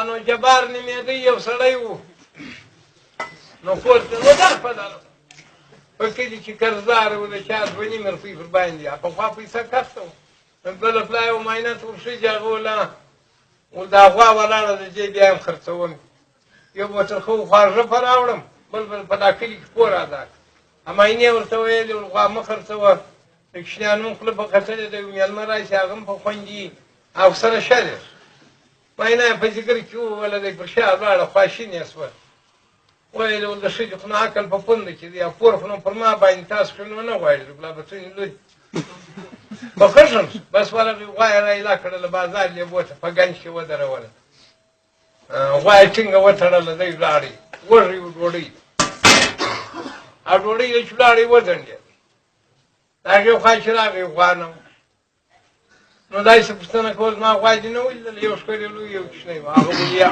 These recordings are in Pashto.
نو جبار نومېده یو سړی و نو کور ته ودار پدار په کلي کې قرضدار و د چا 2.5 روپۍ پر باندې پخوا پیسه کښته و بله پلای و معاینات ورښځې هغه وله دا غوا ولاړه ده چې بیا هم خرڅوم یو بوتل ښه خواږه په راوړم بل په دا کلي کې پور ادا کړه معاینې ورته ویلې غوا مه خرڅوه د کشنیانو هم خوله په کتلې ده یو مېلمه راشي هغه هم په خوندي او سره شرې معاینه یې په ذکر کې وویله دی پر شا لاړه خواشینې شوه ویلې ول د ښځې خو نو عقل په پونده کې دی او پور خو نو پر ما باندې تاسو خو نو نه غواړئ ګلا بچنې لوی په خښم بس ورغې غوا یې رایلا کړله بازار یې بوته په ګنج کې ودروله غوا یې ټینګه وتړله دی ولاړې وږې و ډوډۍ او ډوډۍ یې چې ولاړې وځنډېد د هغې خوا چې راغی غوا نه نو داسې پوښتنه کول زما غوا دې نه ولیدل یو ښکلی لوی یو کوچنی و هغه ویل بیا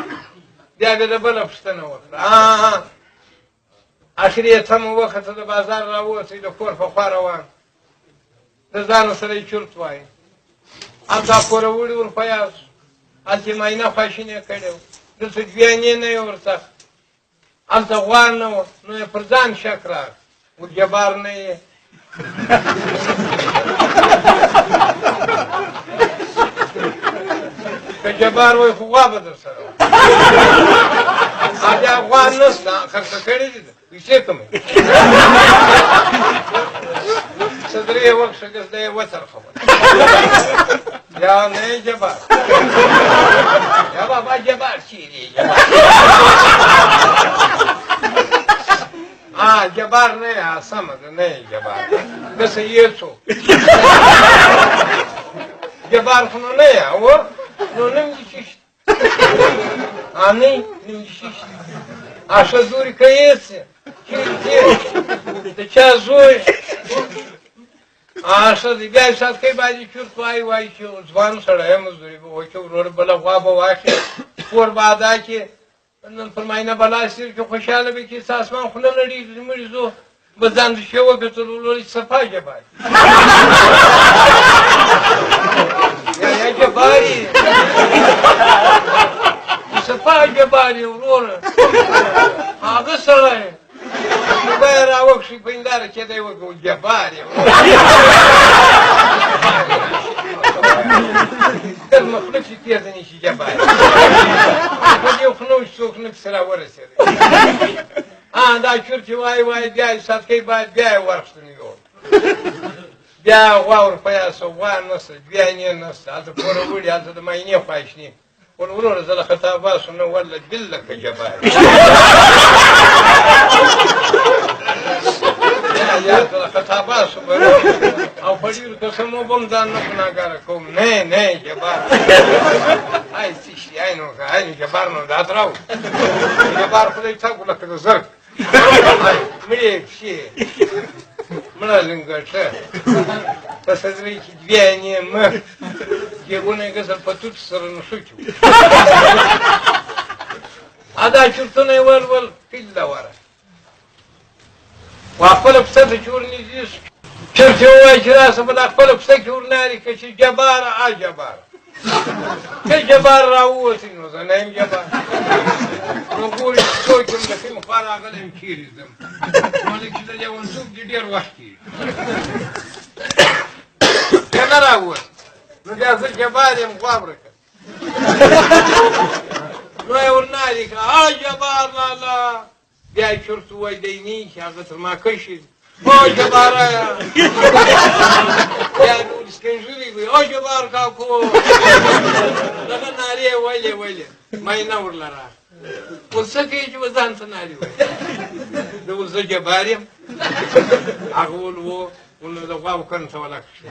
بیا د بله پوښتنه وکړه اخر یې تمه وخته د بازار راووتی د کور په خوا روان د ځانه سره یې چورت وایي هلته پوره وړي ورپیاز هلته یې معاینه خواشینې کړې وه دلته جویانې نه یې ورڅخه هلته غوا نه وه نو یې پر ځان شک راغی ور جبار نه یې که جبار وایي خو غوا به در سره وه بیا غوا نسته خرڅه کړې دي پیسې کمې څه درې وکښه ګزده یې وڅرخوله یا نه یې جبار یا بابا جبار چیرې جبار جبار نه یې سمه ده نه یې جبار داسې یې څوک جبار خو نو نه یې او نو نوم دې څه شته نه نوم دې څه شته ښه زوري که یې څه د چا زوی ښه دی بیا یې ساتکۍ باندې چورت وایي وایي چې ځوان سړی یم مزدوري به وکړي وروره بله غوا به واخلي پور به ادا کړي نن پر معاینه به لاس تېر کړي خوشحاله به کړي څه اسمان خوله لړېږي مړي زو به ځان د ښې وکتل وروره صفا جبار یا جبار یې صفا جبار یې وروره هغه سړی به یې راوکښي په هنداره کې دی وکړو جبار یې تل مخلوق چې تېزه نه شي جبار په دې خو نو څوک نه پسې راورسېدی دا چورت چې وایي وایي بیا یې ساتکۍ باید بیا یې ورخښتون یوړ بیا غوا ورپیاز شوه غوا نسته جویانې نسته هلته پوره وړي هلته د معاینې خواشني وروره زه له خطابه شوم نه والله بالله که جبار یا ته له خطابه شوم او په ډېرو قسمو به هم ځان نه ګناهګاره کوم نه نه جبار ای څه شي ای نو ای جبار نو دا تراو جبار خدای څنګه لکه د زرګ مړې پښې مړه لنګټه په صدرۍ کې جویانې مخ جېبونه یې ګزل په توت سره نښتي وو دا چورتونه یې ول پیله وره و خپله پسه ته چې ورنږدې شو چرت یې ووایي چې راسه به دا خپله پسه کې ورناري که چې جباره جباره که جبار راووتی نو زه نه یم جبار نو ګورې چې څوک یم د کوم خوا راغلی یم چېرې ځم مالک چې د لیونتوب دې ډېر وخت کېږي که نه راووت نو بیا زه جبار یم غوا ورکه نو یې ورناري کړه جبار لالا بیا یې چورت ووایي دی نه چې هغه تر ما کشي او جباره بیا یې ورې سکنژلي وي او جبار کاکو دغه نارې یې ویلې معاینه ورله راغله اوس څه کوي چې به ځان ته نارې وایي زه اوس زه جبار یم هغه ول و نو د غوا وکړن ته ولاړ شو